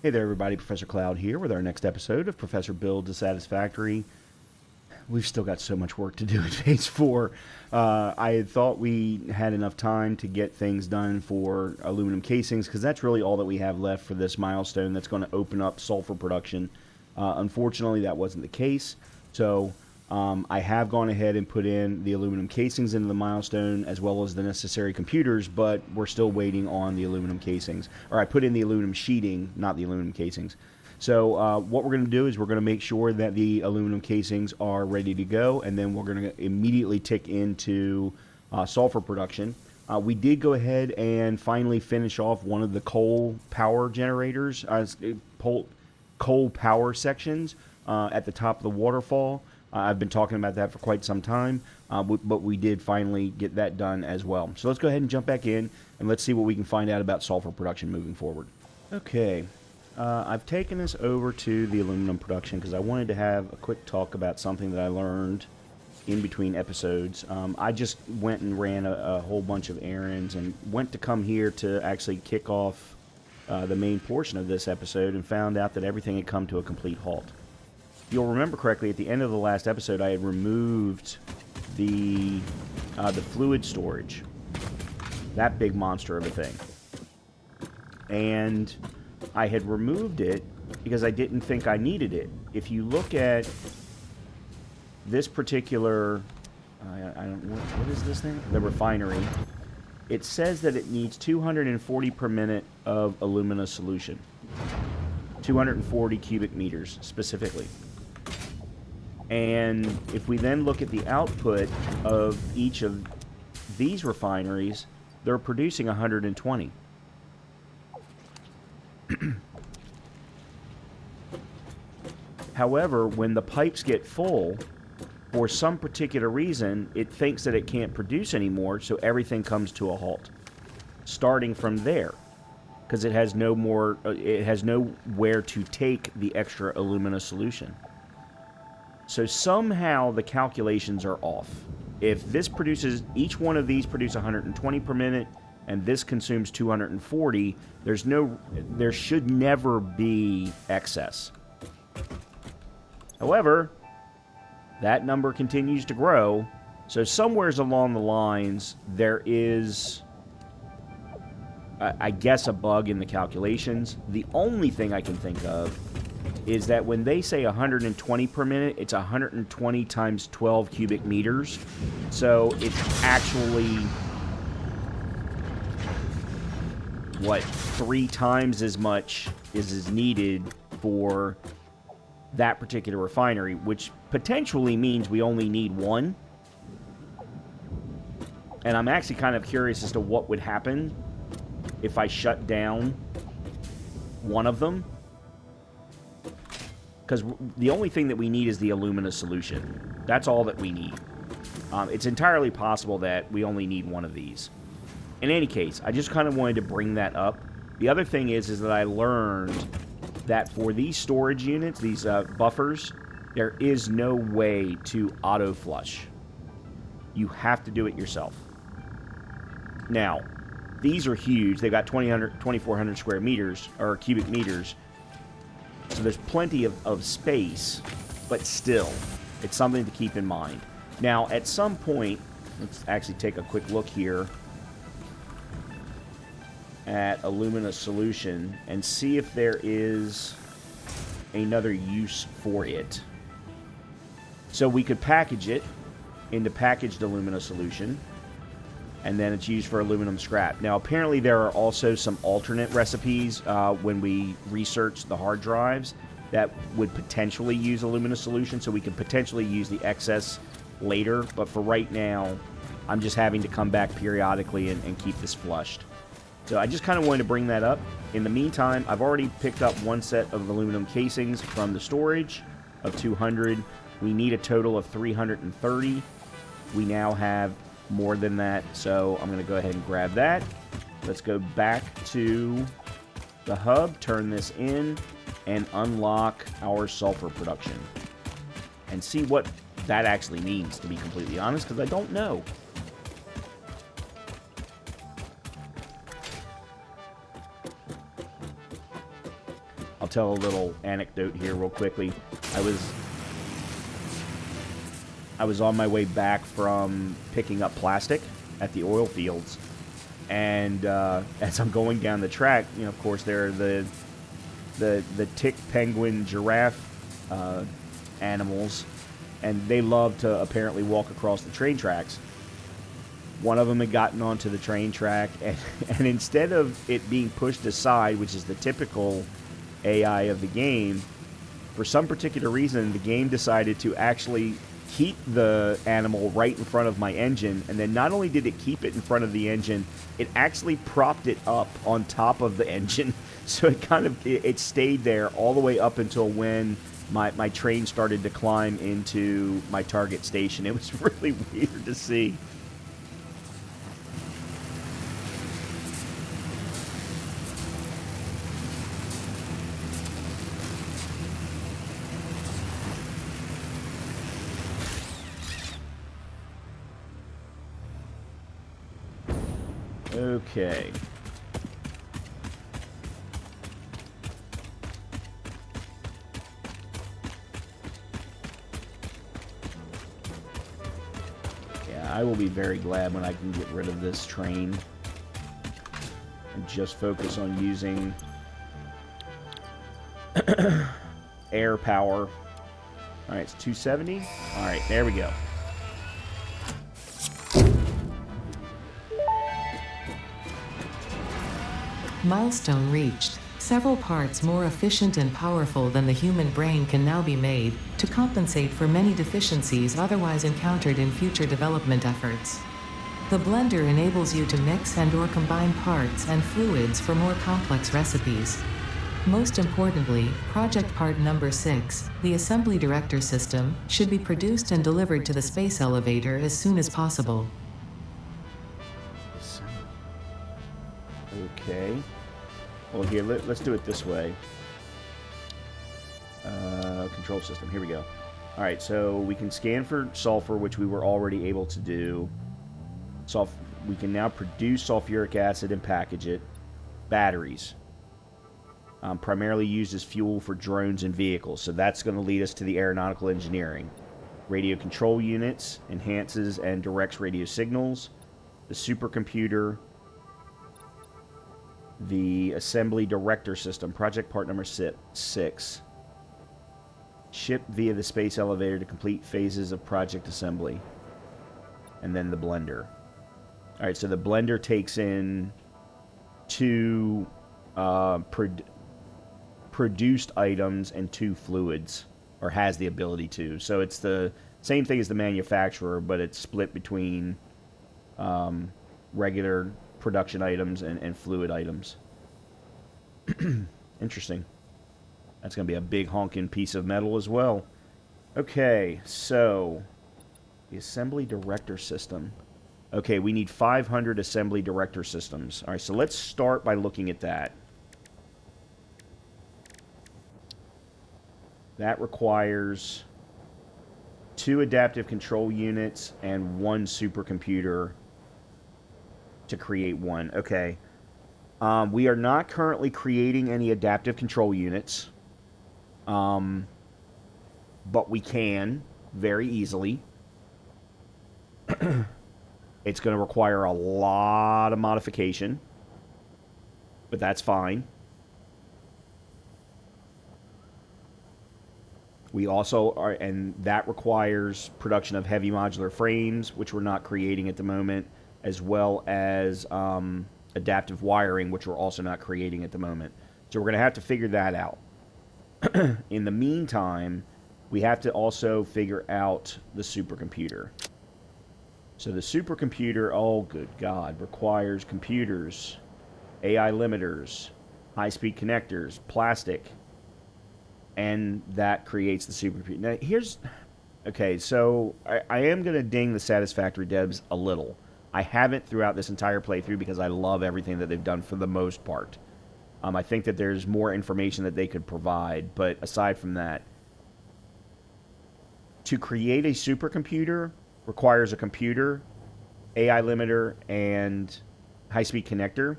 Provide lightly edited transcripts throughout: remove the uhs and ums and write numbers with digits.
Hey there, everybody. Professor Cloud here with our next episode of Professor Builds a Satisfactory. We've still got so much work to do in Phase 4. I had thought we had enough time to get things done for aluminum casings, because that's really all that we have left for this milestone that's going to open up sulfur production. Unfortunately, that wasn't the case. So I have gone ahead and put in the aluminum casings into the milestone, as well as the necessary computers, but we're still waiting on the aluminum casings. Or I put in the aluminum sheeting, not the aluminum casings. So what we're going to do is we're going to make sure that the aluminum casings are ready to go, and then we're going to immediately tick into sulfur production. We did go ahead and finally finish off one of the coal power generators, coal power sections at the top of the waterfall. I've been talking about that for quite some time, but we did finally get that done as well. So let's go ahead and jump back in, and let's see what we can find out about sulfur production moving forward. Okay, I've taken this over to the aluminum production because I wanted to have a quick talk about something that I learned in between episodes. I just went and ran a whole bunch of errands and went to come here to actually kick off the main portion of this episode, and found out that everything had come to a complete halt. You'll remember correctly, at the end of the last episode, I had removed the fluid storage, that big monster of a thing, and I had removed it because I didn't think I needed it. If you look at this particular, I don't know, what is this thing? The refinery. It says that it needs 240 per minute of alumina solution, 240 cubic meters specifically. And if we then look at the output of each of these refineries, they're producing 120. However, when the pipes get full, for some particular reason, it thinks that it can't produce anymore, so everything comes to a halt, starting from there, because it has nowhere to take the extra alumina solution. So somehow the calculations are off. If this produces, each one of these produce 120 per minute, and this consumes 240, there should never be excess. However, that number continues to grow, so somewheres along the lines, there is, I guess, a bug in the calculations. The only thing I can think of is that when they say 120 per minute, it's 120 times 12 cubic meters. So it's actually, what, 3 times as much is needed for that particular refinery, which potentially means we only need one. And I'm actually kind of curious as to what would happen if I shut down one of them. Because the only thing that we need is the alumina solution. That's all that we need. It's entirely possible that we only need one of these. In any case, I just kind of wanted to bring that up. The other thing is that I learned that for these storage units, these buffers, there is no way to auto flush. You have to do it yourself. Now, these are huge. They've got 2,400 square meters, or cubic meters. So there's plenty of space, but still, it's something to keep in mind. Now, at some point, let's actually take a quick look here at alumina solution and see if there is another use for it. So we could package it into packaged alumina solution, and then it's used for aluminum scrap. Now, apparently there are also some alternate recipes when we research the hard drives that would potentially use alumina solution, so we could potentially use the excess later. But for right now, I'm just having to come back periodically and keep this flushed. So I just kind of wanted to bring that up. In the meantime, I've already picked up one set of aluminum casings from the storage of 200. We need a total of 330. We now have more than that, so I'm going to go ahead and grab that. Let's go back to the hub, turn this in, and unlock our sulfur production. And see what that actually means, to be completely honest, because I don't know. tell a little anecdote here real quickly. I was on my way back from picking up plastic at the oil fields, and as I'm going down the track, you know, of course, there are the tick, penguin, giraffe animals, and they love to apparently walk across the train tracks. One of them had gotten onto the train track, and instead of it being pushed aside, which is the typical AI of the game, for some particular reason, the game decided to actually keep the animal right in front of my engine, and then not only did it keep it in front of the engine, it actually propped it up on top of the engine, so it stayed there all the way up until when my train started to climb into my target station. It was really weird to see. Okay. Yeah, I will be very glad when I can get rid of this train and just focus on using air power. Alright, it's 270. Alright, there we go. Milestone reached. Several parts more efficient and powerful than the human brain can now be made to compensate for many deficiencies otherwise encountered in future development efforts. The blender enables you to mix and/or combine parts and fluids for more complex recipes. Most importantly, project part number 6, the assembly director system, should be produced and delivered to the space elevator as soon as possible. Okay. Well, here, let's do it this way. Control system. Here we go. All right, so we can scan for sulfur, which we were already able to do. We can now produce sulfuric acid and package it. Batteries. Primarily used as fuel for drones and vehicles. So that's going to lead us to the aeronautical engineering. Radio control units. Enhances and directs radio signals. The supercomputer. The assembly director system, project part number 6. Shipped via the space elevator to complete phases of project assembly. And then the blender. Alright, so the blender takes in 2 produced items and 2 fluids, or has the ability to. So it's the same thing as the manufacturer, but it's split between regular production items and fluid items. Interesting. That's going to be a big honking piece of metal as well. Okay, so the assembly director system. Okay, we need 500 assembly director systems. All right, so let's start by looking at that. That requires 2 adaptive control units and 1 supercomputer to create 1. Okay. We are not currently creating any adaptive control units. But we can very easily. It's going to require a lot of modification. But that's fine. We also are, and that requires production of heavy modular frames, which we're not creating at the moment, as well as adaptive wiring, which we're also not creating at the moment. So we're going to have to figure that out. In the meantime, we have to also figure out the supercomputer. So the supercomputer, oh good God, requires computers, AI limiters, high-speed connectors, plastic, and that creates the supercomputer. Now here's, okay, so I am going to ding the Satisfactory devs a little. I haven't throughout this entire playthrough because I love everything that they've done for the most part. I think that there's more information that they could provide, but aside from that, to create a supercomputer requires a computer, AI limiter, and high-speed connector.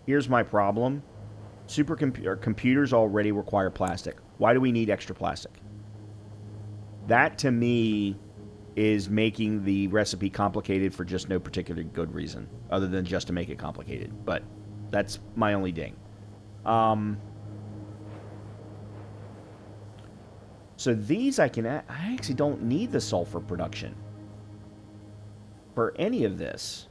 Here's my problem. computers already require plastic. Why do we need extra plastic? That, to me, is making the recipe complicated for just no particular good reason, other than just to make it complicated. But that's my only ding. So these I actually don't need the sulfur production for any of this.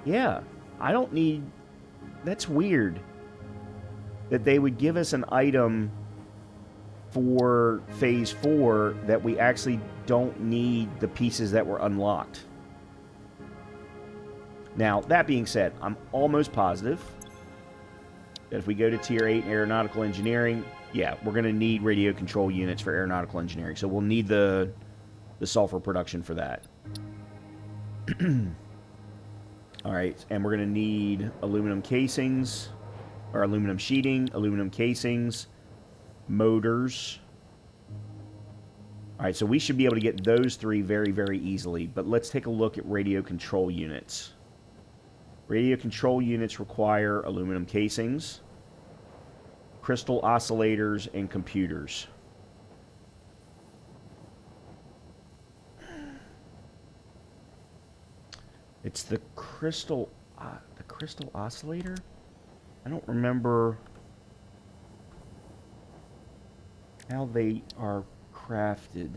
Yeah, I don't need... That's weird that they would give us an item for Phase 4 that we actually don't need the pieces that were unlocked. Now, that being said, I'm almost positive that if we go to Tier 8 in Aeronautical Engineering, yeah, we're going to need radio control units for Aeronautical Engineering. So we'll need the sulfur production for that. All right, and we're going to need aluminum casings, or aluminum sheeting, aluminum casings, motors. All right, so we should be able to get those three very, very easily. But let's take a look at radio control units. Radio control units require aluminum casings, crystal oscillators, and computers. It's the crystal oscillator? I don't remember how they are crafted.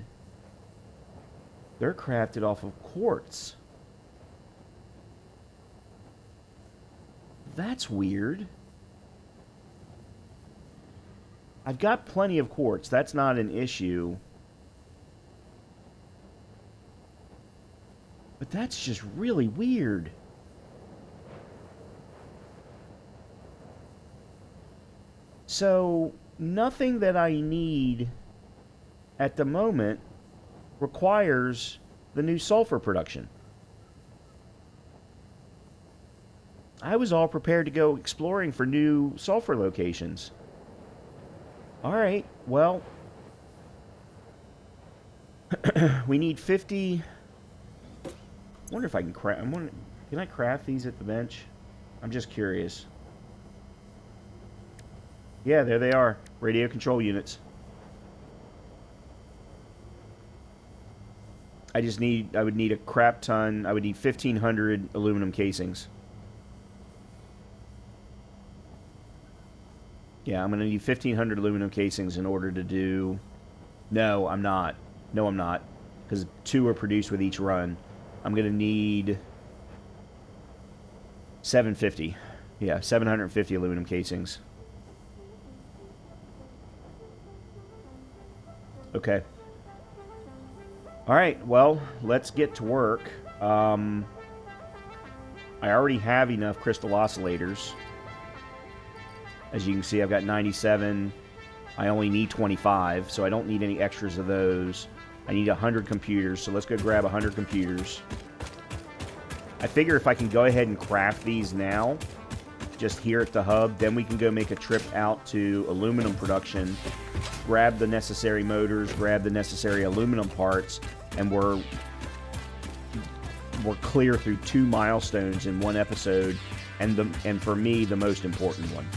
They're crafted off of quartz. That's weird. I've got plenty of quartz. That's not an issue. But that's just really weird. So, nothing that I need at the moment requires the new sulfur production. I was all prepared to go exploring for new sulfur locations. Alright, well, we need 50... I wonder if I can craft... Can I craft these at the bench? I'm just curious. Yeah, there they are. Radio control units. I would need a crap ton. I would need 1,500 aluminum casings. Yeah, I'm going to need 1,500 aluminum casings in order to do... No, I'm not. No, I'm not. Because 2 are produced with each run. I'm going to need 750. Yeah, 750 aluminum casings. Okay. Alright, well, let's get to work. I already have enough crystal oscillators. As you can see, I've got 97. I only need 25, so I don't need any extras of those. I need 100 computers, so let's go grab 100 computers. I figure if I can go ahead and craft these now, just here at the hub, then we can go make a trip out to aluminum production, grab the necessary motors, grab the necessary aluminum parts, and we're clear through 2 milestones in one episode, and for me, the most important one.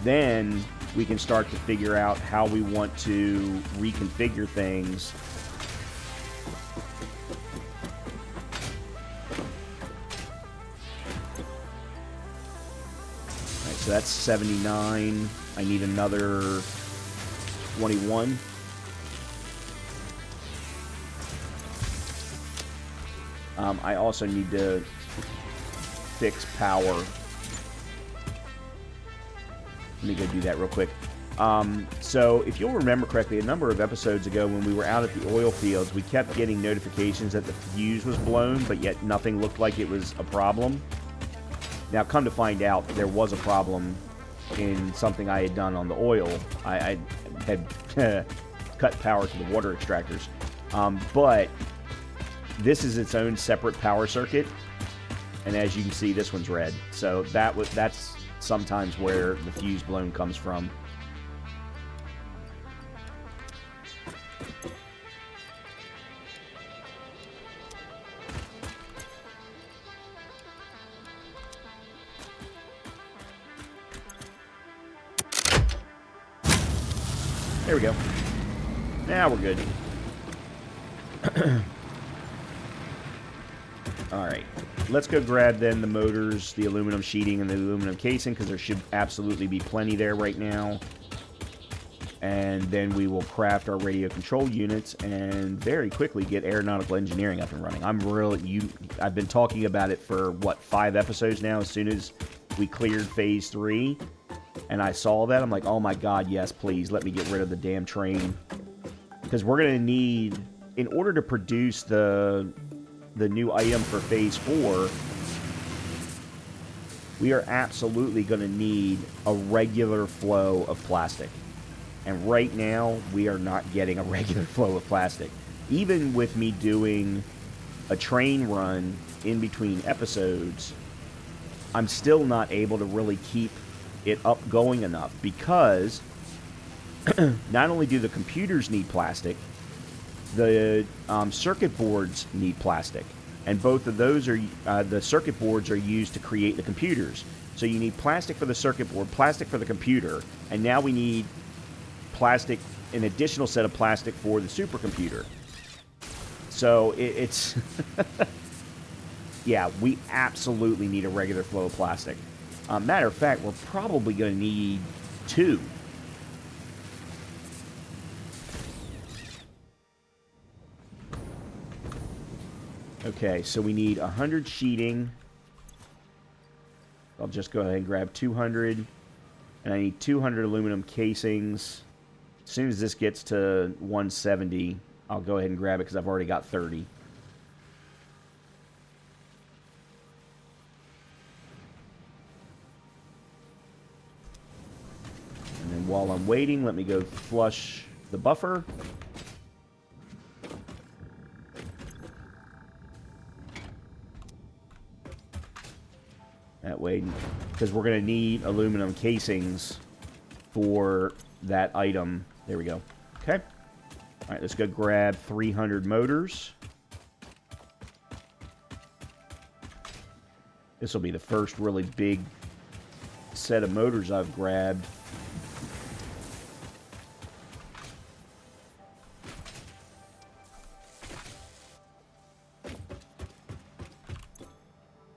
Then we can start to figure out how we want to reconfigure things. Alright, so that's 79. I need another 21. I also need to fix power. Let me go do that real quick. So, if you'll remember correctly, a number of episodes ago when we were out at the oil fields, we kept getting notifications that the fuse was blown, but yet nothing looked like it was a problem. Now, come to find out, there was a problem in something I had done on the oil. I had cut power to the water extractors. But this is its own separate power circuit, and as you can see, this one's red. So that's sometimes where the fuse blown comes from. There we go. Now we're good. Alright. Let's go grab then the motors, the aluminum sheeting, and the aluminum casing, because there should absolutely be plenty there right now. And then we will craft our radio control units and very quickly get aeronautical engineering up and running. I've been talking about it for, what, 5 episodes now. As soon as we cleared Phase 3 and I saw that, I'm like, oh my god, yes, please, let me get rid of the damn train. Because we're going to need, in order to produce the new item for Phase 4, we are absolutely going to need a regular flow of plastic. And right now, we are not getting a regular flow of plastic. Even with me doing a train run in between episodes, I'm still not able to really keep it up going enough, because not only do the computers need plastic, the circuit boards need plastic. And both of those are, the circuit boards are used to create the computers. So you need plastic for the circuit board, plastic for the computer, and now we need plastic, an additional set of plastic for the supercomputer. So it's yeah, we absolutely need a regular flow of plastic. Matter of fact, we're probably going to need 2. Okay, so we need 100 sheeting. I'll just go ahead and grab 200. And I need 200 aluminum casings. As soon as this gets to 170, I'll go ahead and grab it because I've already got 30. And then while I'm waiting, let me go flush the buffer. That way, because we're going to need aluminum casings for that item. There we go. Okay. All right, let's go grab 300 motors. This will be the first really big set of motors I've grabbed.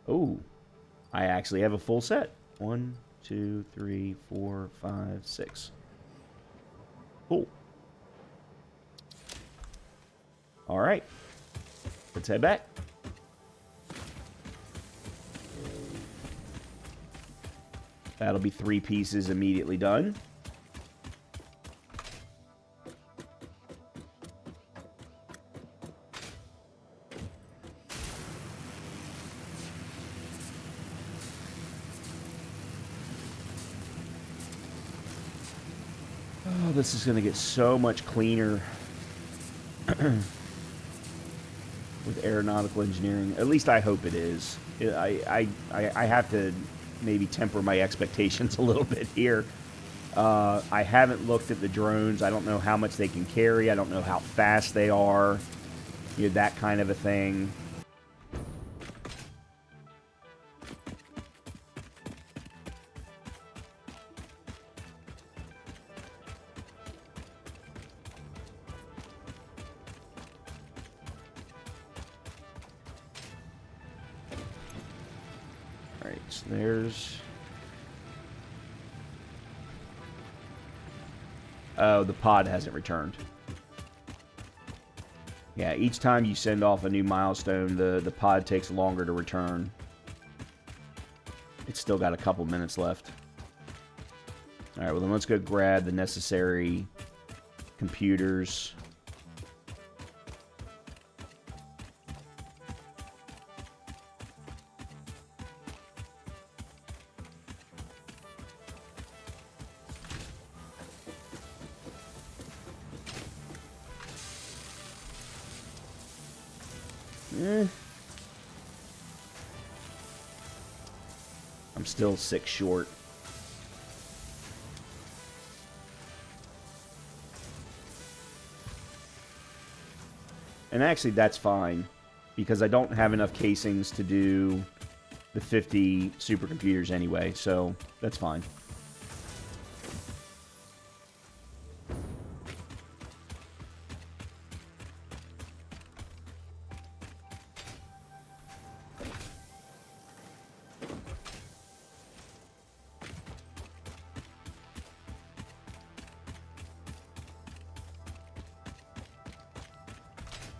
Oh, I actually have a full set. 1, 2, 3, 4, 5, 6. Cool. All right. Let's head back. That'll be 3 pieces immediately done. Oh, this is going to get so much cleaner with aeronautical engineering. At least I hope it is. I have to maybe temper my expectations a little bit here. I haven't looked at the drones. I don't know how much they can carry. I don't know how fast they are. You know, that kind of a thing. Alright, so there's... Oh, the pod hasn't returned. Yeah, each time you send off a new milestone, the pod takes longer to return. It's still got a couple minutes left. Alright, well then let's go grab the necessary computers. I'm still 6 short. And actually, that's fine, because I don't have enough casings to do the 50 supercomputers anyway, so that's fine.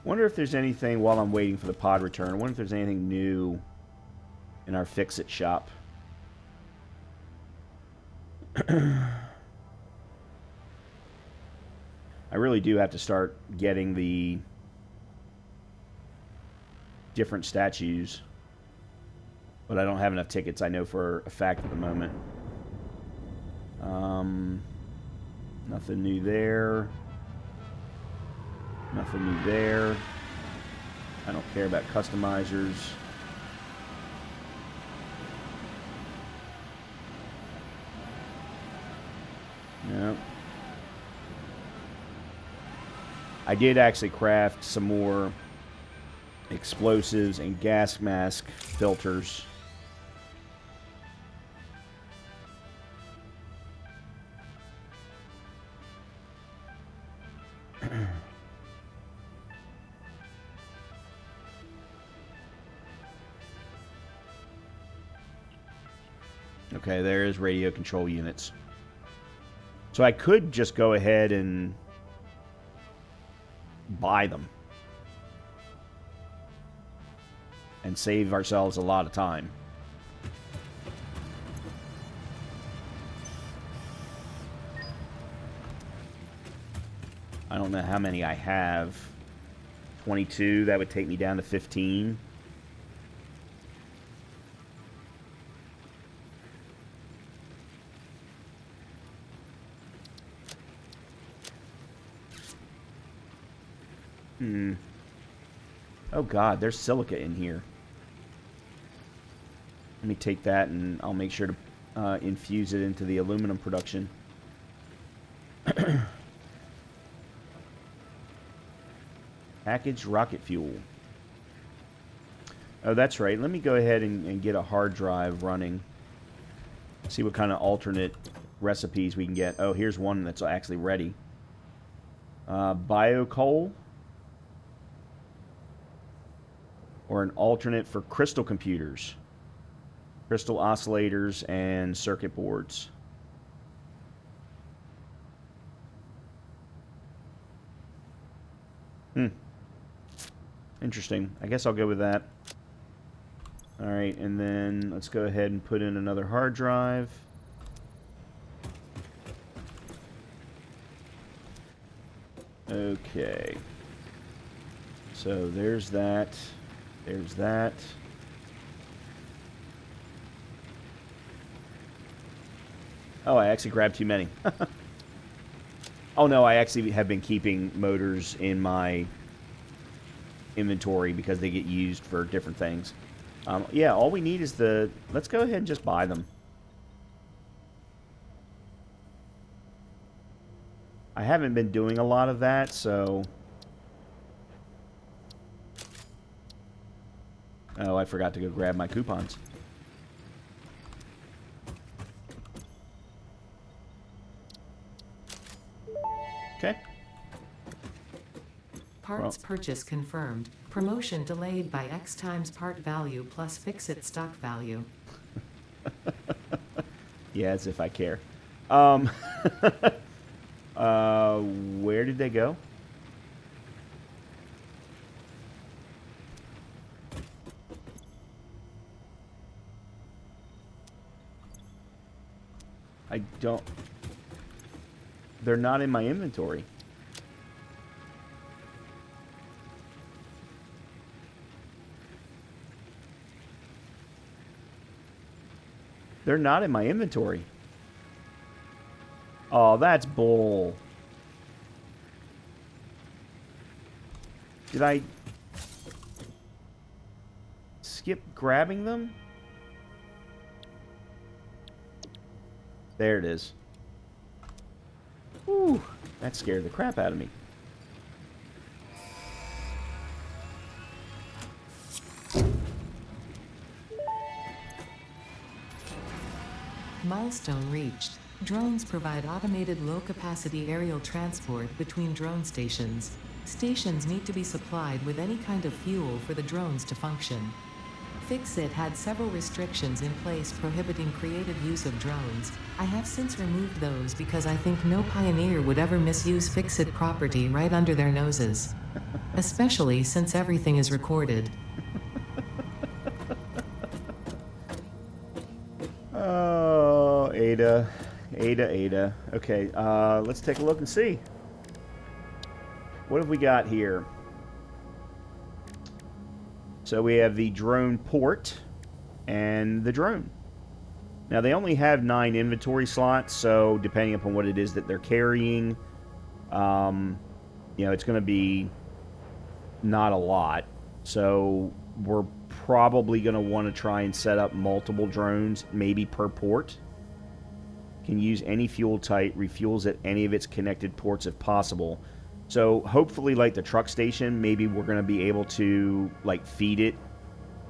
Wonder if there's anything, while I'm waiting for the pod return, I wonder if there's anything new in our fix-it shop. I really do have to start getting the different statues, but I don't have enough tickets, I know for a fact at the moment. Nothing new there. Nothing new there. I don't care about customizers. No. I did actually craft some more explosives and gas mask filters. Okay, there's radio control units. So I could just go ahead and buy them and save ourselves a lot of time. I don't know how many I have. 22, that would take me down to 15. Oh god, there's silica in here. Let me take that and I'll make sure to infuse it into the aluminum production. Packaged rocket fuel. Oh, that's right. Let me go ahead and get a hard drive running. See what kind of alternate recipes we can get. Oh, here's one that's actually ready. Biocoal. Or an alternate for crystal computers. Crystal oscillators and circuit boards. Interesting. I guess I'll go with that. Alright, and then let's go ahead and put in another hard drive. Okay. So there's that. There's that. Oh, I actually grabbed too many. Oh no, I actually have been keeping motors in my inventory because they get used for different things. Yeah, all we need is the... Let's go ahead and just buy them. I haven't been doing a lot of that, so... Oh, I forgot to go grab my coupons. Okay. Parts purchase confirmed. Promotion delayed by X times part value plus fix-it stock value. Yeah, as if I care. Where did they go? I don't... They're not in my inventory. They're not in my inventory. Oh, that's bull. Did I skip grabbing them? There it is. Whew, that scared the crap out of me. Milestone reached. Drones provide automated low-capacity aerial transport between drone stations. Stations need to be supplied with any kind of fuel for the drones to function. Fix-It had several restrictions in place prohibiting creative use of drones. I have since removed those because I think no pioneer would ever misuse Fix-It property right under their noses. especially since everything is recorded. Oh, Ada. Ada. Okay, let's take a look and see. What have we got here? So we have the drone port and the drone. Now, they only have 9 inventory slots, so depending upon what it is that they're carrying, you know, it's going to be not a lot. So we're probably going to want to try and set up multiple drones, maybe per port. Can use any fuel type, refuels at any of its connected ports if possible. So hopefully, like the truck station, maybe we're going to be able to like feed it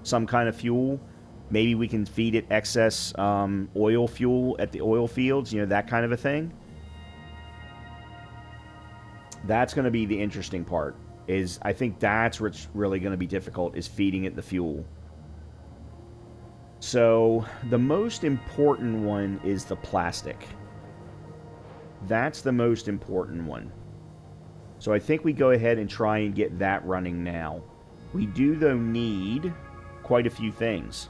some kind of fuel. Maybe we can feed it excess oil fuel at the oil fields, you know, that kind of a thing. That's going to be the interesting part. Is I think that's what's really going to be difficult, is feeding it the fuel. So the most important one is the plastic. That's the most important one. So I think we go ahead and try and get that running now. We do, though, need quite a few things.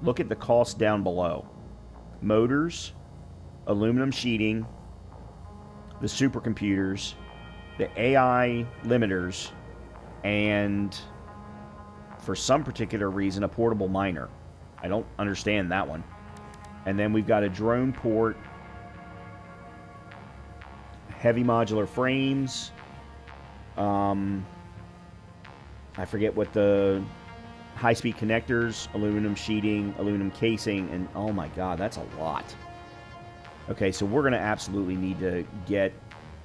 Look at the cost down below. Motors, aluminum sheeting, the supercomputers, the AI limiters, and for some particular reason, a portable miner. I don't understand that one. And then we've got a drone port, heavy modular frames. I forget what the high-speed connectors, aluminum sheeting, aluminum casing, and oh my god, that's a lot. Okay, so we're going to absolutely need to get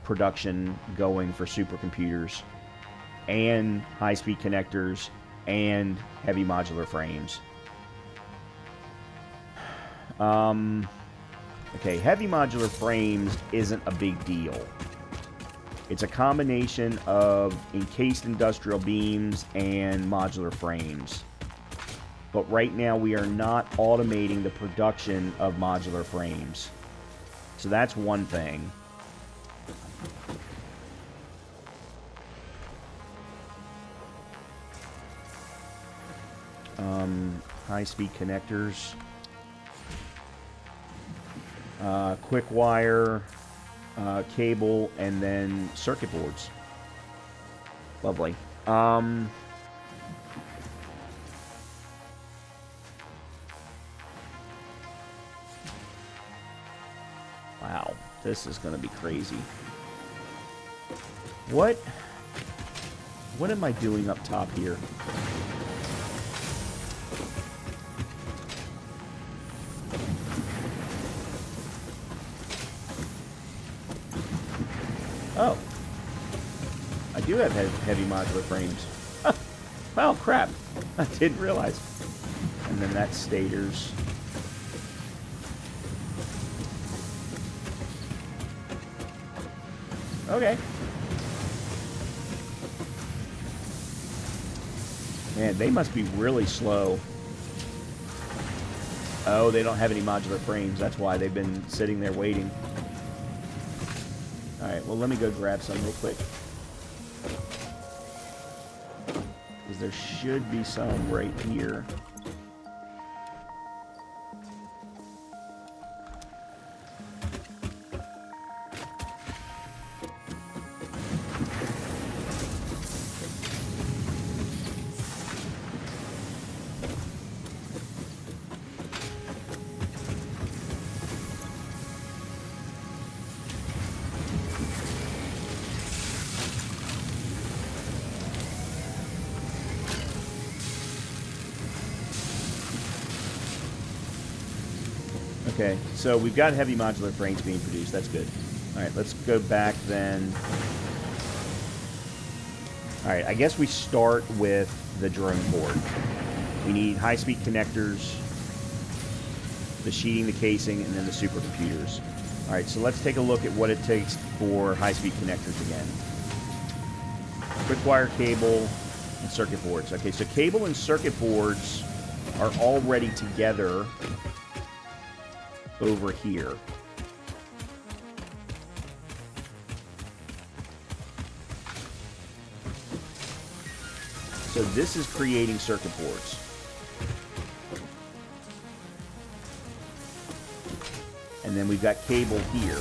production going for supercomputers and high-speed connectors and heavy modular frames. Okay, heavy modular frames isn't a big deal. It's a combination of encased industrial beams and modular frames. But right now we are not automating the production of modular frames. So that's one thing. High-speed connectors. Quick wire, cable, and then circuit boards. Lovely. Wow, this is going to be crazy. What am I doing up top here? Oh. I do have heavy modular frames. Oh, crap. I didn't realize. And then that's stators. Okay. Man, they must be really slow. Oh, they don't have any modular frames. That's why they've been sitting there waiting. Alright, well, let me go grab some real quick. Because there should be some right here. Okay, so we've got heavy modular frames being produced. That's good. Alright, let's go back then. Alright, I guess we start with the drone board. We need high-speed connectors, the sheeting, the casing, and then the supercomputers. Alright, so let's take a look at what it takes for high-speed connectors again. Quick wire cable and circuit boards. Okay, so cable and circuit boards are already together over here. So this is creating circuit boards. And then we've got cable here.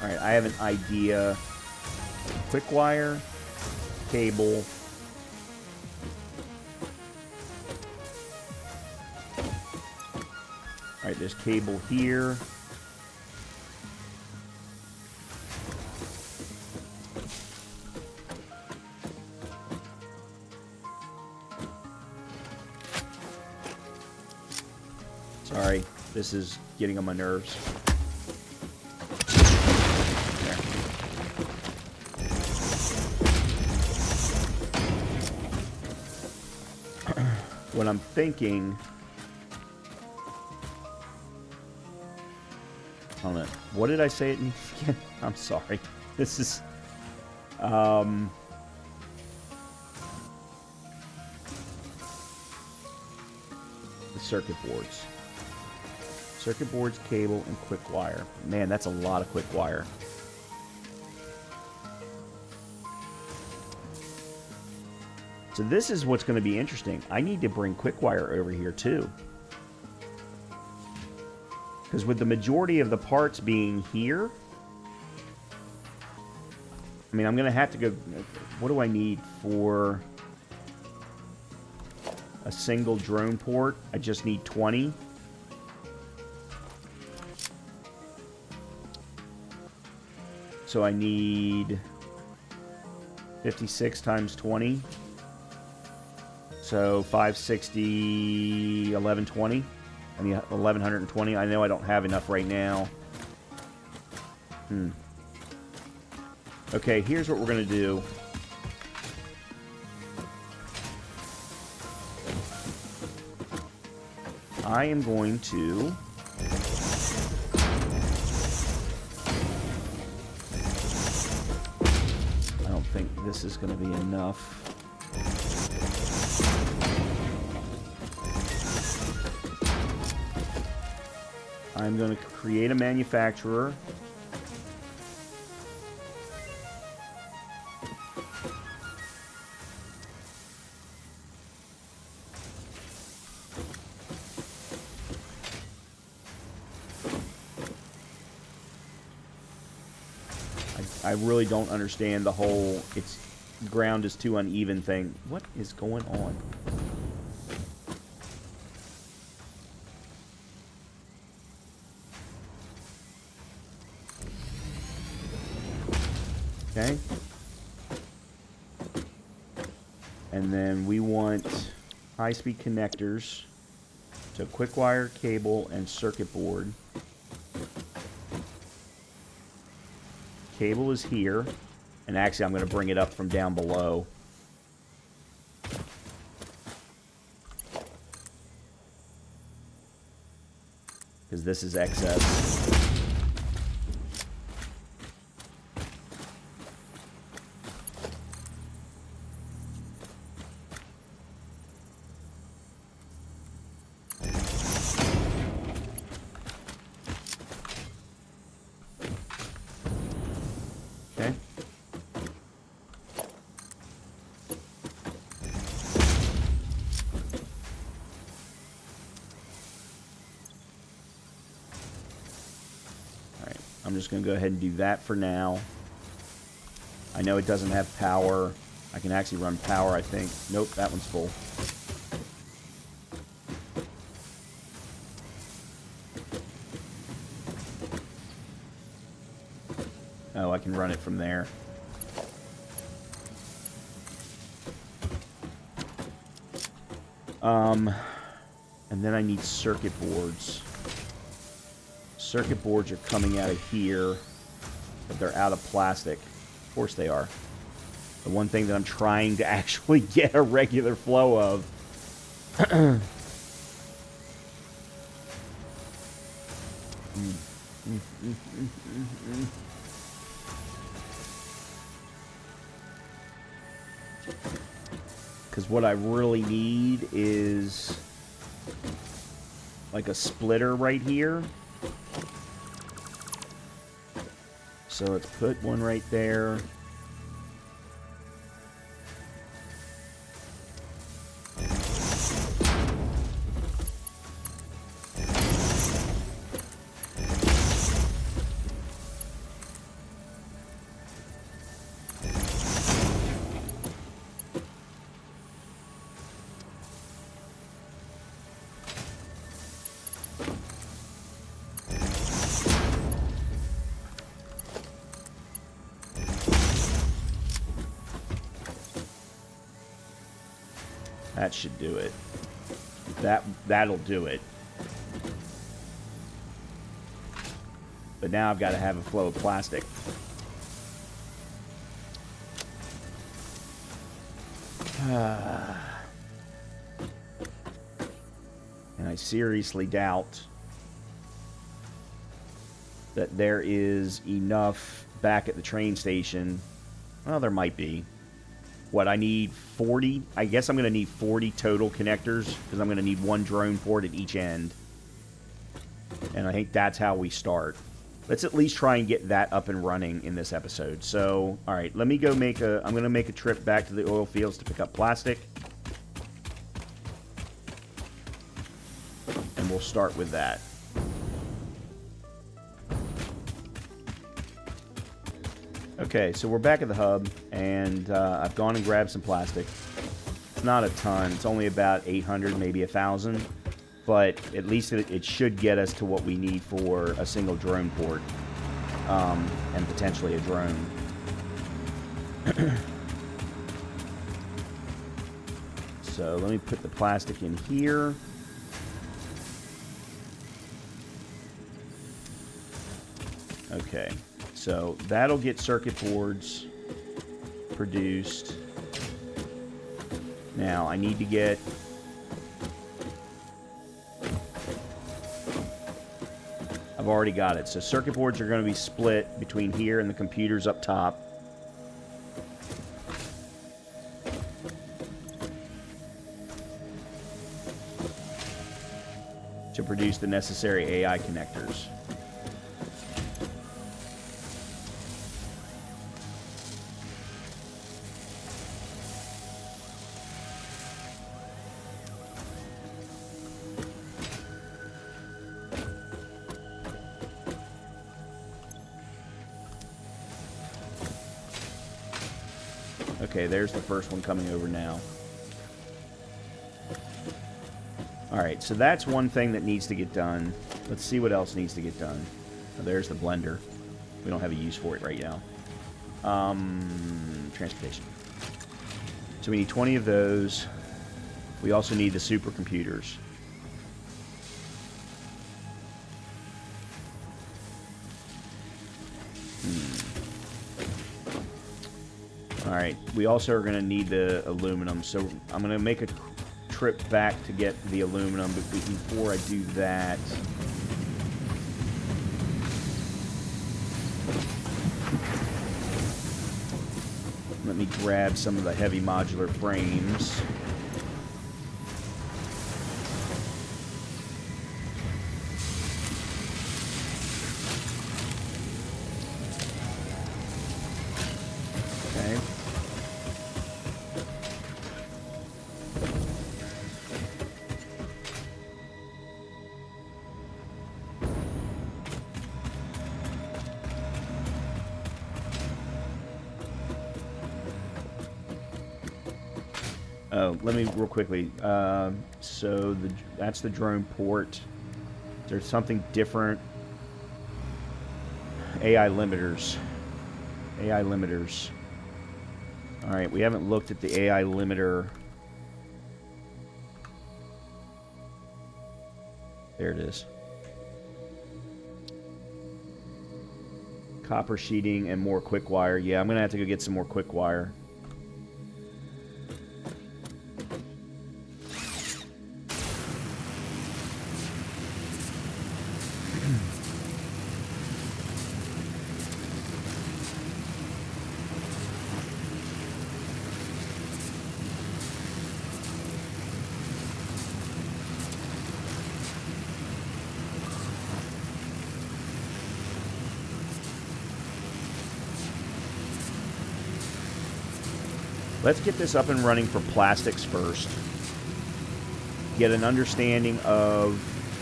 All right, I have an idea. Quick wire, cable. All right, there's cable here. Sorry, this is getting on my nerves. There. What I'm thinking... Hold on. What did I say it needs again? I'm sorry. This is... the circuit boards. Circuit boards, cable, and quick wire. Man, that's a lot of quick wire. So this is what's going to be interesting. I need to bring quick wire over here too. Because with the majority of the parts being here, I mean, I'm going to have to go... What do I need for a single drone port? I just need 20. So I need 56 times 20. So 560, 1120. I mean, 1120. I know I don't have enough right now. Okay, here's what we're going to do. I am going to... I don't think this is going to be enough. I'm going to create a manufacturer. I really don't understand the whole it's ground is too uneven thing. What is going on? Okay. And then we want high-speed connectors to quick wire, cable, and circuit board. Cable is here. And actually, I'm going to bring it up from down below. Because this is excess. Okay. Alright, I'm just going to go ahead and do that for now. I know it doesn't have power. I can actually run power, I think. Nope, that one's full. Oh, I can run it from there. And then I need circuit boards. Circuit boards are coming out of here, but they're out of plastic. Of course they are. The one thing that I'm trying to actually get a regular flow of. Because what I really need is like a splitter right here. So let's put one right there. That should do it. That'll do it. But now I've got to have a flow of plastic. And I seriously doubt that there is enough back at the train station. Well, there might be. What, I need 40? I guess I'm going to need 40 total connectors, because I'm going to need one drone port at each end. And I think that's how we start. Let's at least try and get that up and running in this episode. So, alright, let me go make a... I'm going to make a trip back to the oil fields to pick up plastic. And we'll start with that. Okay, so we're back at the hub, and I've gone and grabbed some plastic. It's not a ton. It's only about 800, maybe 1,000. But at least it should get us to what we need for a single drone port. And potentially a drone. So let me put the plastic in here. Okay. So that'll get circuit boards produced. Now I need to get... I've already got it. So circuit boards are going to be split between here and the computers up top. To produce the necessary AI connectors. Okay, there's the first one coming over now. Alright, so that's one thing that needs to get done. Let's see what else needs to get done. Oh, there's the blender. We don't have a use for it right now. Transportation. So we need 20 of those. We also need the supercomputers. Alright, we also are going to need the aluminum, so I'm going to make a trip back to get the aluminum, but before I do that... Let me grab some of the heavy modular frames. Okay. Oh, let me real quickly. So that's the drone port. There's something different. AI limiters. AI limiters. Alright, we haven't looked at the AI limiter. There it is. Copper sheeting and more quick wire. Yeah, I'm going to have to go get some more quick wire. Let's get this up and running for plastics first. Get an understanding of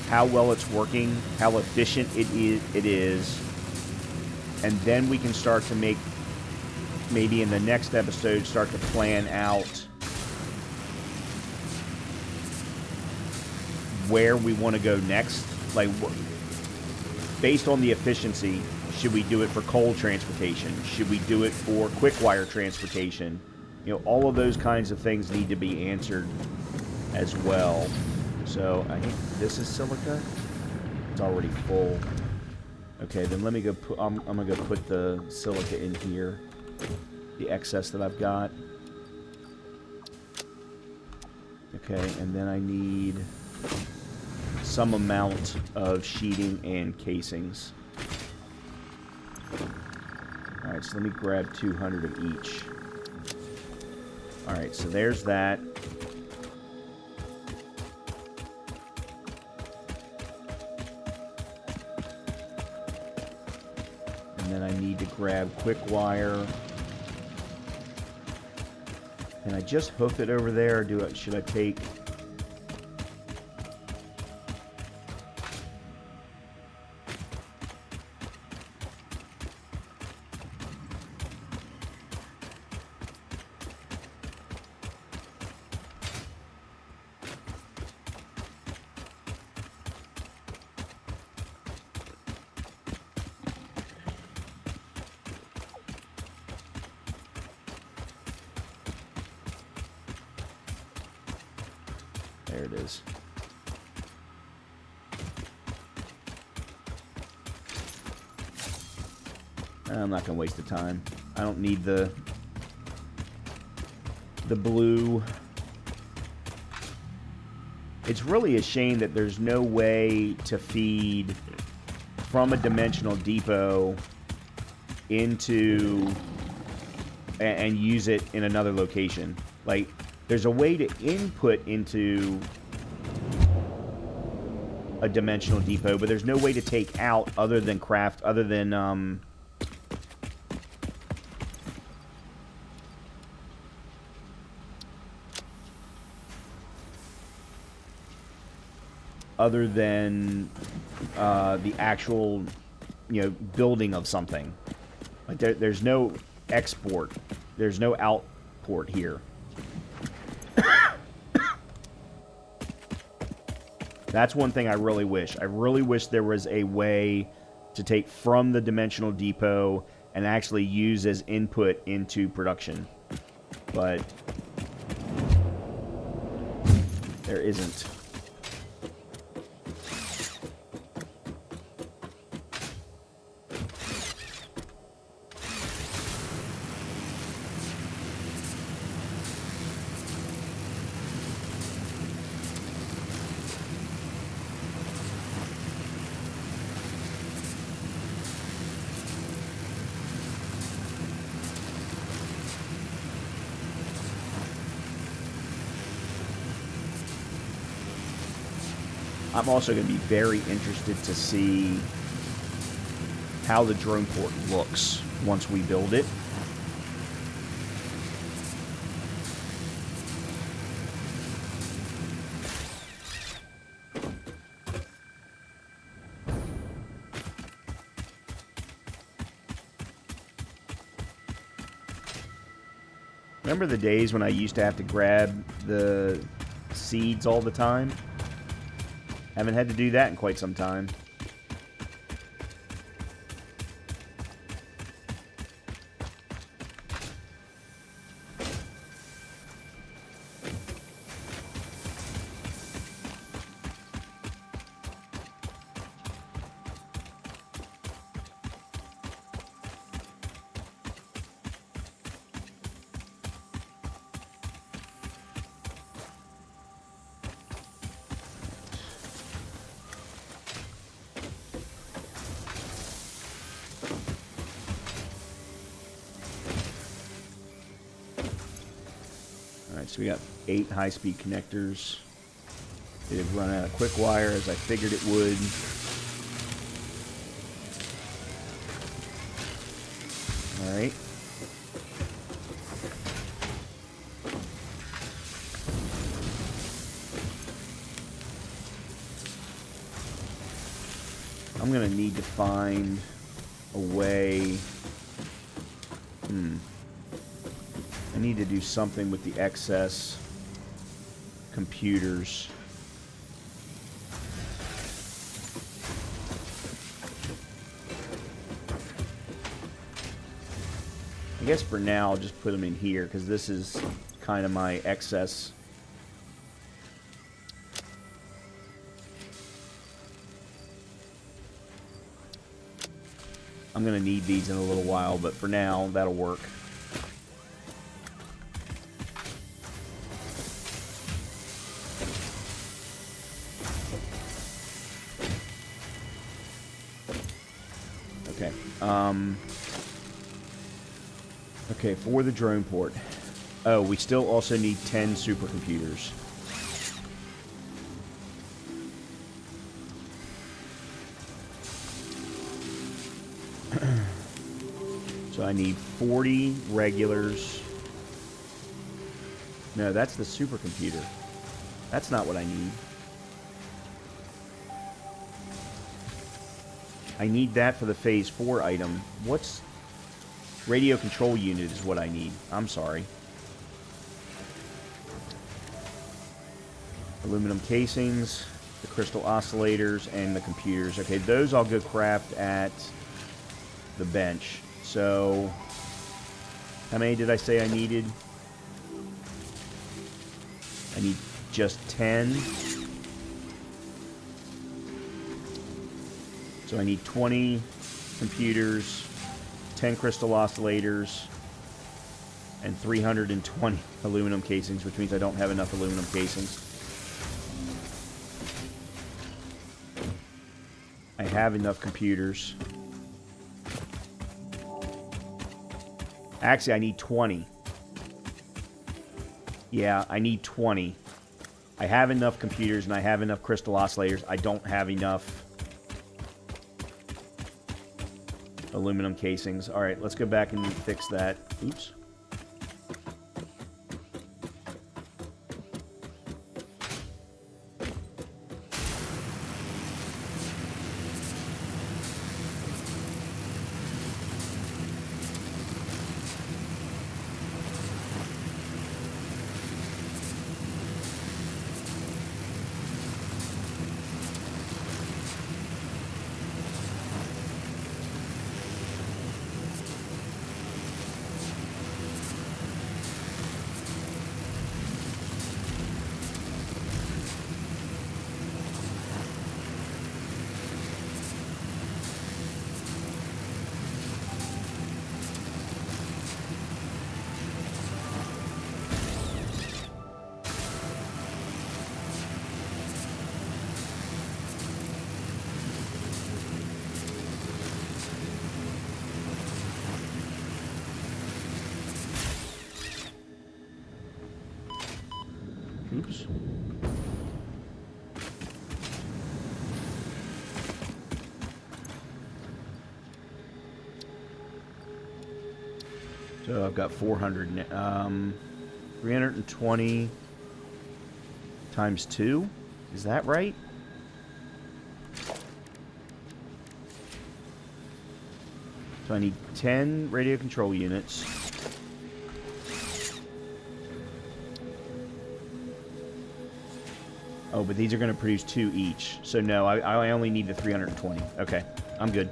how well it's working, how efficient it is, and then we can start to make, maybe in the next episode, start to plan out where we want to go next. Like, based on the efficiency, should we do it for coal transportation? Should we do it for quick wire transportation? You know, all of those kinds of things need to be answered as well. So I think this is silica. It's already full. Okay, then let me go put, I'm gonna go put the silica in here, the excess that I've got. Okay, and then I need some amount of sheeting and casings. Alright, so let me grab 200 of each. Alright, so there's that. And then I need to grab quick wire. Can I just hoof it over there, or should I take... There it is. I'm not going to waste the time. I don't need the blue. It's really a shame that there's no way to feed from a dimensional depot into and use it in another location. Like, there's a way to input into a dimensional depot, but there's no way to take out other than the actual, you know, building of something. Like there's no export, there's no output here. That's one thing I really wish. I really wish there was a way to take from the dimensional depot and actually use as input into production. But there isn't. I'm also going to be very interested to see how the drone port looks once we build it. Remember the days when I used to have to grab the seeds all the time? Haven't had to do that in quite some time. So we got 8 high-speed connectors. It had run out of quick wire, as I figured it would. All right. I'm going to need to find a way. I need to do something with the excess computers. I guess for now I'll just put them in here because this is kind of my excess. I'm going to need these in a little while, but for now that'll work. Okay. Okay, for the drone port. Oh, we still also need 10 supercomputers. So I need 40 regulars. No, that's the supercomputer. That's not what I need. I need that for the Phase 4 item. What's... Radio control unit is what I need. I'm sorry. Aluminum casings, the crystal oscillators, and the computers. Okay, those I'll go craft at the bench. So, how many did I say I needed? I need just 10. So I need 20 computers, 10 crystal oscillators, and 320 aluminum casings, which means I don't have enough aluminum casings. I have enough computers. Actually, I need 20. Yeah, I need 20. I have enough computers and I have enough crystal oscillators. I don't have enough aluminum casings. All right, let's go back and fix that. Oops. Oops. So I've got 400. 320 times 2. Is that right? So I need 10 radio control units. Oh, but these are going to produce 2 each. So no, I only need the 320. Okay, I'm good.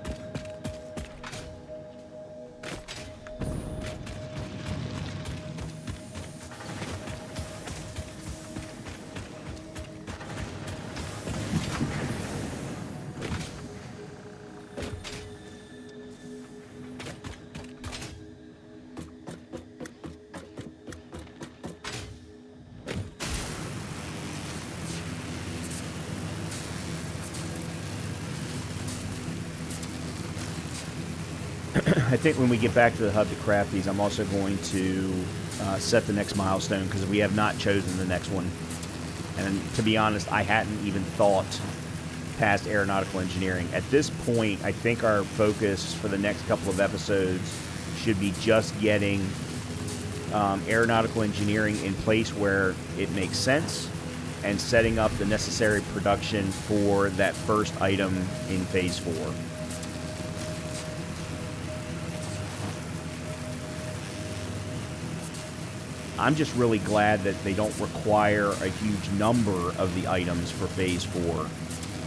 I think when we get back to the hub to craft these, I'm also going to set the next milestone because we have not chosen the next one. And to be honest, I hadn't even thought past aeronautical engineering. At this point, I think our focus for the next couple of episodes should be just getting aeronautical engineering in place where it makes sense and setting up the necessary production for that first item in Phase 4. I'm just really glad that they don't require a huge number of the items for Phase 4.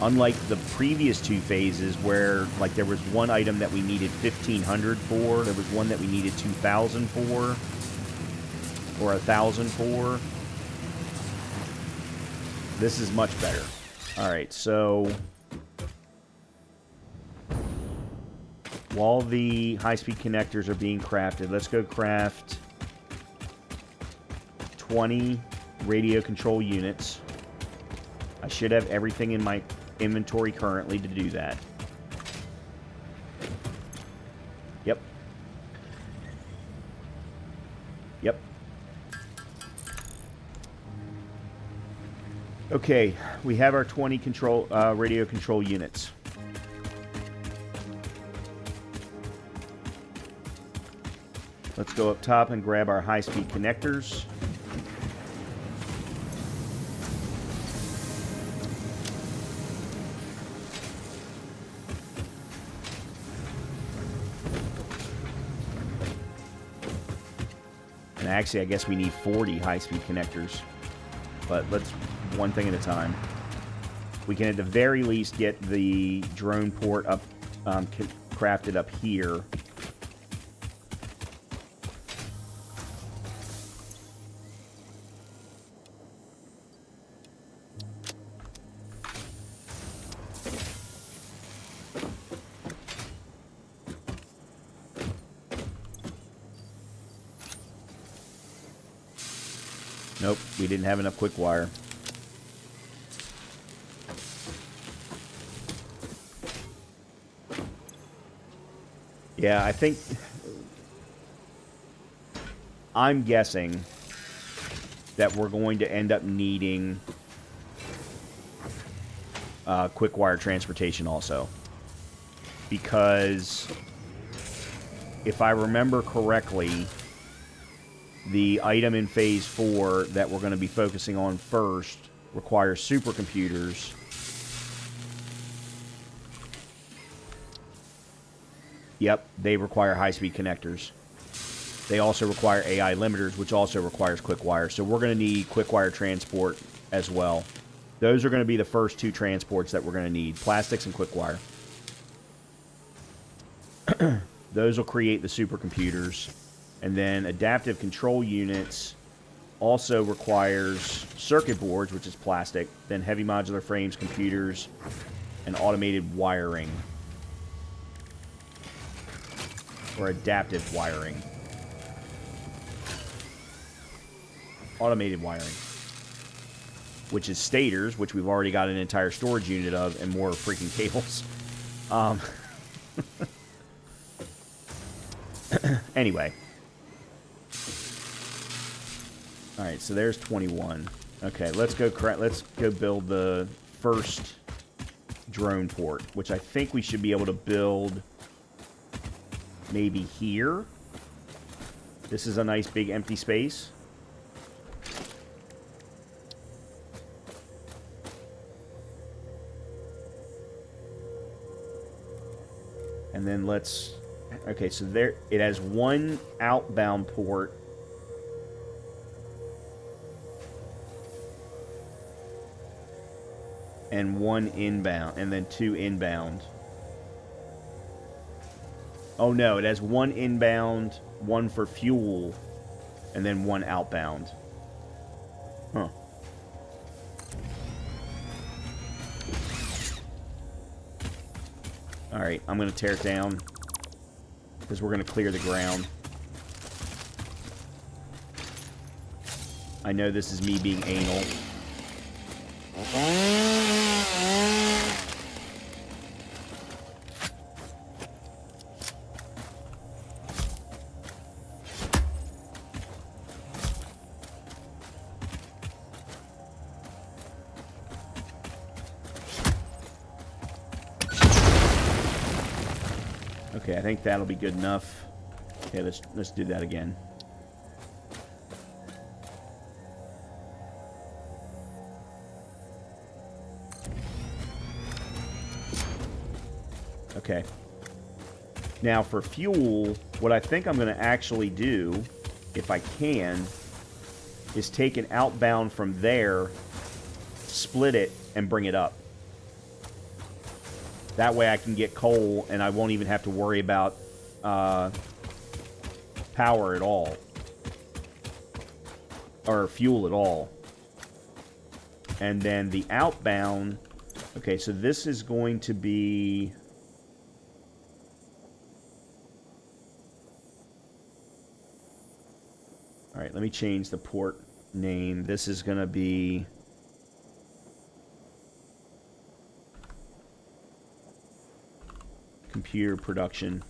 Unlike the previous two phases where, like, there was one item that we needed 1,500 for, there was one that we needed 2,000 for, or 1,000 for. This is much better. Alright, so while the high-speed connectors are being crafted, let's go craft 20 radio control units. I should have everything in my inventory currently to do that. Yep. Yep. Okay, we have our 20 radio control units. Let's go up top and grab our high-speed connectors. And actually, I guess we need 40 high-speed connectors. But let's one thing at a time. We can at the very least get the drone port up, crafted up here. Nope, we didn't have enough quick wire. Yeah, I think... I'm guessing that we're going to end up needing quick wire transportation also. Because if I remember correctly, the item in Phase 4 that we're going to be focusing on first requires supercomputers. Yep, they require high-speed connectors. They also require AI limiters, which also requires quick wire. So we're going to need quick wire transport as well. Those are going to be the first two transports that we're going to need. Plastics and quick wire. Those will create the supercomputers. And then adaptive control units also requires circuit boards, which is plastic, then heavy modular frames, computers, and automated wiring. Or adaptive wiring. Automated wiring. Which is stators, which we've already got an entire storage unit of, and more freaking cables. Anyway. Alright, so there's 21. Okay, let's go build the first drone port, which I think we should be able to build maybe here. This is a nice big empty space. And then let's... Okay, so there it has one outbound port. And one inbound, and then two inbound. Oh no, it has one inbound, one for fuel, and then one outbound. Huh. Alright, I'm going to tear it down, because we're going to clear the ground. I know this is me being anal. Okay, I think that'll be good enough. Okay, let's do that again. Okay. Now for fuel, what I think I'm going to actually do, if I can, is take an outbound from there, split it, and bring it up. That way I can get coal, and I won't even have to worry about power at all. Or fuel at all. And then the outbound... Okay, so this is going to be... Alright, let me change the port name. This is going to be... Computer production.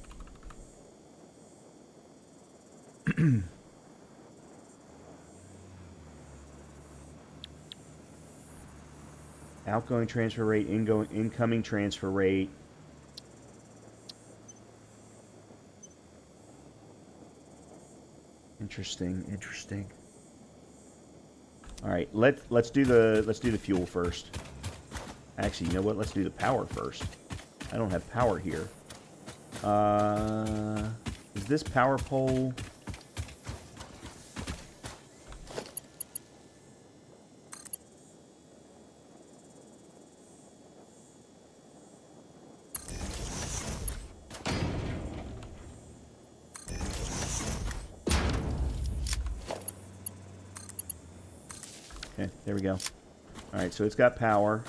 Outgoing transfer rate, incoming transfer rate. Interesting, interesting. All right, let's do the fuel first. Actually, you know what? Let's do the power first. I don't have power here. Is this power pole? Okay, there we go. All right, so it's got power.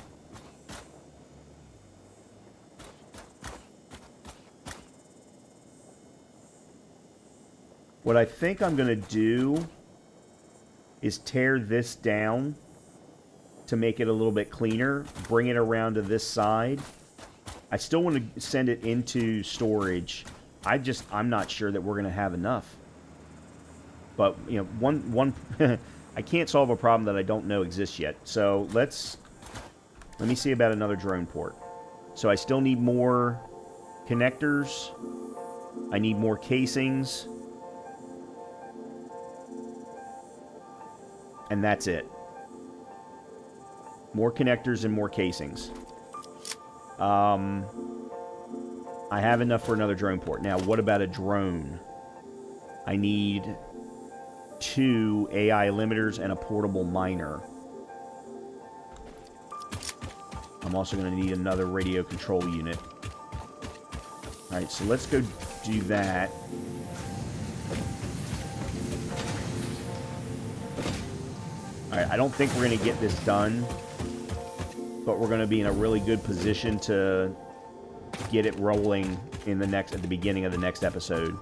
What I think I'm going to do is tear this down to make it a little bit cleaner, bring it around to this side. I still want to send it into storage. I'm not sure that we're going to have enough. But, you know, one I can't solve a problem that I don't know exists yet. So let me see about another drone port. So I still need more connectors. I need more casings. And that's it. More connectors and more casings. I have enough for another drone port. Now, what about a drone? I need 2 AI limiters and a portable miner. I'm also going to need another radio control unit. Alright, so let's go do that. Alright, I don't think we're going to get this done, but we're going to be in a really good position to get it rolling at the beginning of the next episode.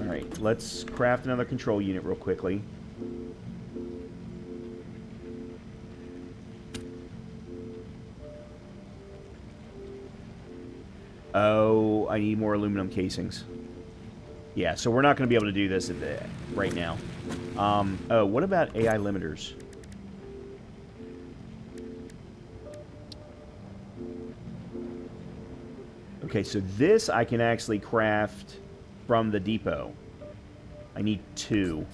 Alright, let's craft another control unit real quickly. Oh, I need more aluminum casings. Yeah, so we're not going to be able to do this right now. Oh, what about AI limiters? Okay, so this I can actually craft from the depot. I need 2.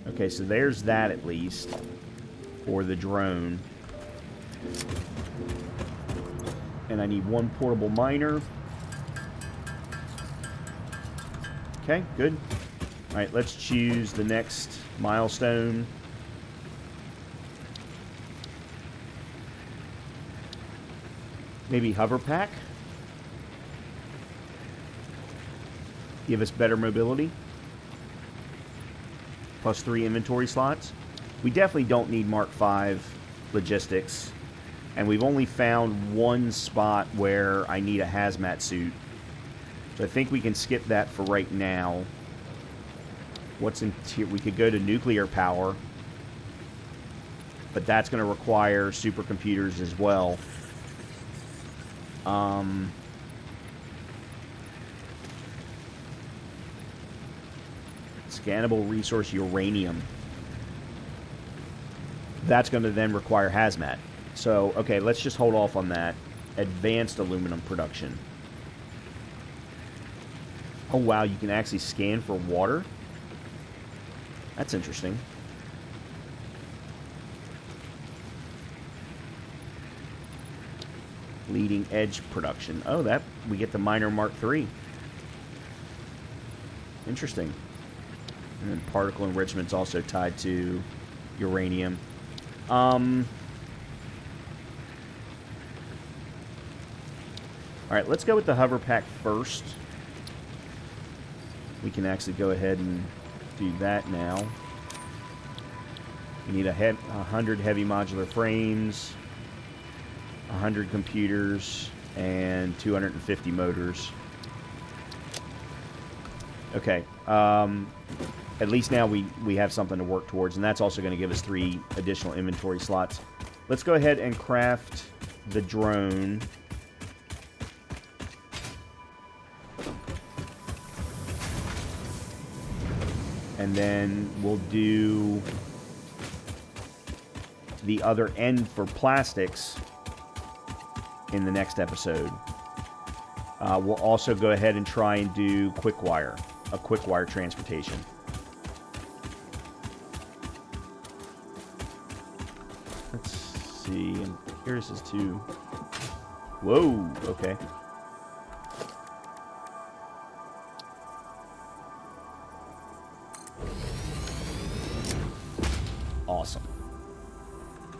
Okay, so there's that at least for the drone. And I need 1 portable miner. Okay, good. Alright, let's choose the next milestone. Maybe hover pack? Give us better mobility. Plus 3 inventory slots. We definitely don't need Mark V logistics. And we've only found 1 spot where I need a hazmat suit. So I think we can skip that for right now. What's in here? We could go to nuclear power. But that's going to require supercomputers as well. Scannable resource uranium. That's going to then require hazmat. So, okay, let's just hold off on that. Advanced aluminum production. Oh, wow, you can actually scan for water? That's interesting. Leading edge production. Oh, that we get the minor Mark III. Interesting. And then particle enrichment's also tied to uranium. All right, let's go with the hover pack first. We can actually go ahead and do that now. We need 100 heavy modular frames, 100 computers, and 250 motors. Okay. At least now we have something to work towards, and that's also going to give us 3 additional inventory slots. Let's go ahead and craft the drone. And then we'll do the other end for plastics in the next episode. We'll also go ahead and try and do a quick wire transportation. Let's see. I'm curious as to... Whoa, okay. Awesome.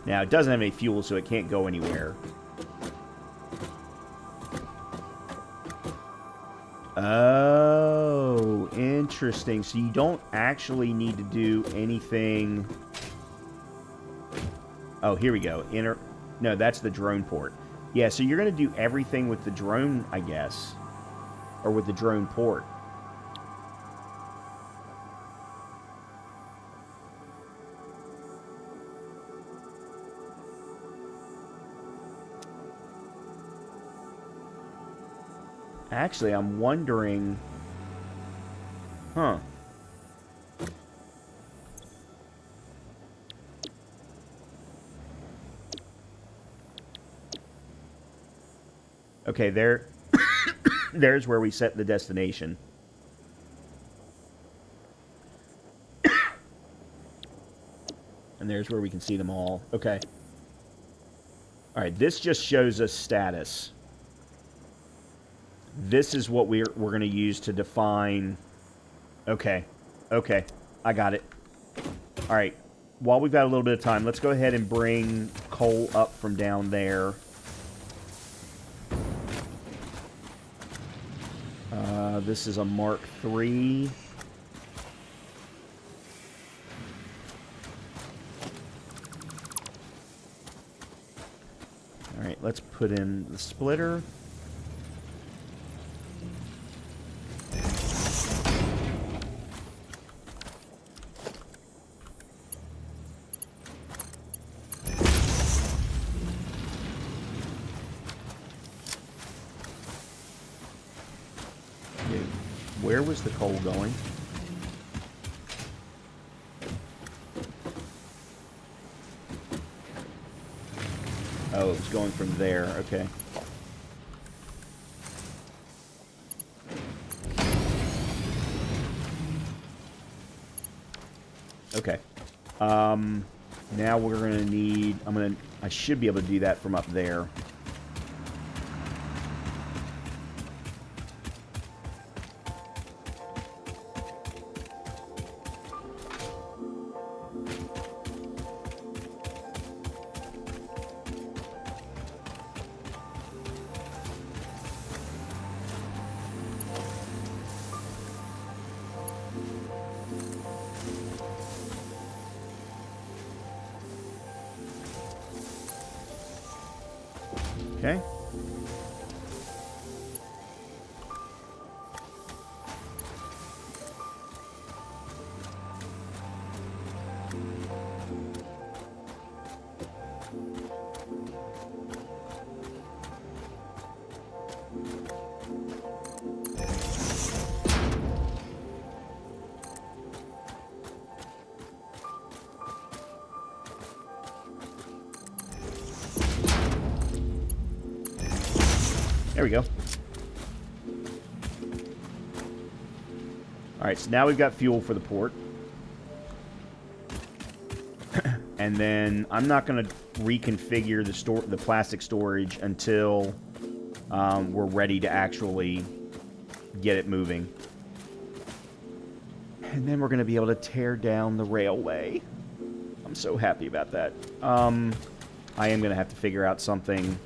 Now, it doesn't have any fuel, so it can't go anywhere. Oh, interesting. So you don't actually need to do anything... Oh, here we go. No, that's the drone port. Yeah, so you're going to do everything with the drone, I guess. Or with the drone port. Actually, I'm wondering... Huh. Okay, there's where we set the destination. And there's where we can see them all. Okay. Alright, this just shows us status. This is what we're going to use to define... Okay. Okay. I got it. Alright. While we've got a little bit of time, let's go ahead and bring coal up from down there. This is a Mark III. Alright, let's put in the splitter. Where was the coal going? Oh, it was going from there. Okay. Okay. Now we're going to need... I should be able to do that from up there. Okay. There we go. Alright, so now we've got fuel for the port. And then I'm not going to reconfigure the plastic storage until we're ready to actually get it moving. And then we're going to be able to tear down the railway. I'm so happy about that. I am going to have to figure out something.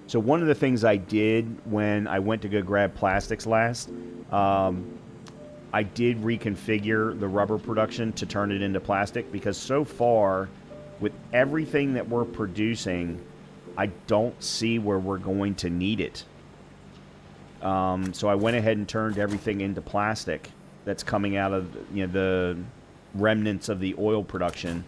So one of the things I did when I went to go grab plastics last, I did reconfigure the rubber production to turn it into plastic, because so far, with everything that we're producing, I don't see where we're going to need it. So I went ahead and turned everything into plastic that's coming out of, you know, the remnants of the oil production.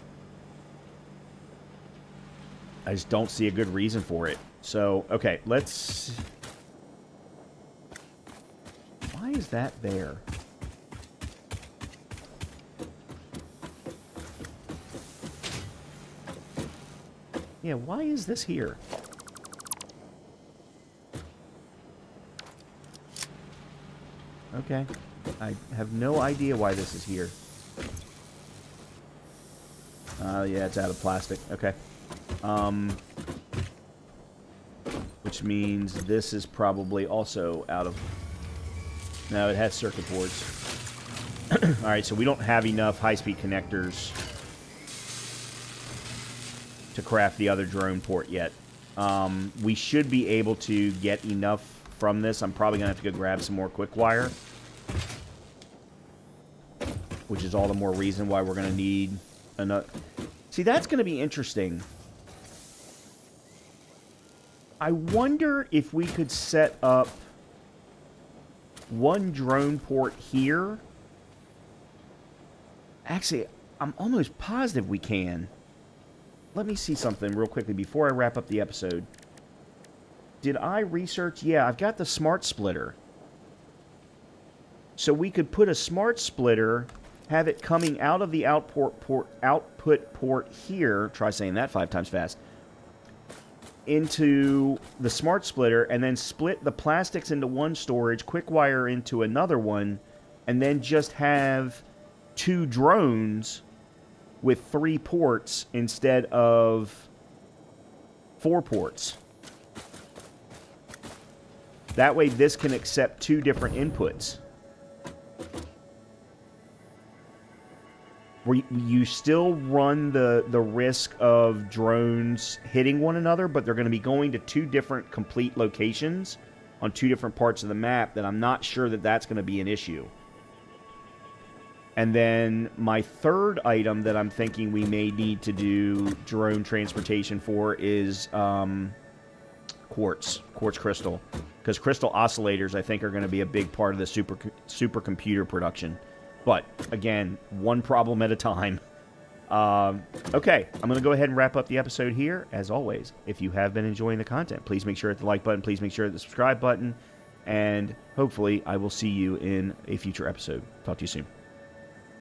I just don't see a good reason for it. So, okay, let's... Why is that there? Yeah, why is this here? Okay. I have no idea why this is here. Yeah, it's out of plastic. Okay. Which means this is probably also out of... No, it has circuit boards. Alright, so we don't have enough high-speed connectors to craft the other drone port yet. We should be able to get enough from this. I'm probably going to have to go grab some more quick wire, which is all the more reason why we're going to need another... See, that's going to be interesting. I wonder if we could set up one drone port here. Actually, I'm almost positive we can. Let me see something real quickly before I wrap up the episode. Did I research? Yeah, I've got the smart splitter. So we could put a smart splitter, have it coming out of the output port here. Try saying that 5 times fast. Into the smart splitter, and then split the plastics into one storage, quick wire into another one, and then just have 2 drones with 3 ports instead of 4 ports. That way this can accept 2 different inputs. Where you still run the risk of drones hitting one another, but they're going to be going to 2 different complete locations on 2 different parts of the map, that I'm not sure that that's going to be an issue. And then my third item that I'm thinking we may need to do drone transportation for is quartz crystal. Because crystal oscillators, I think, are going to be a big part of the supercomputer production. But, again, one problem at a time. Okay, I'm going to go ahead and wrap up the episode here. As always, if you have been enjoying the content, please make sure to hit the like button. Please make sure to hit the subscribe button. And hopefully I will see you in a future episode. Talk to you soon.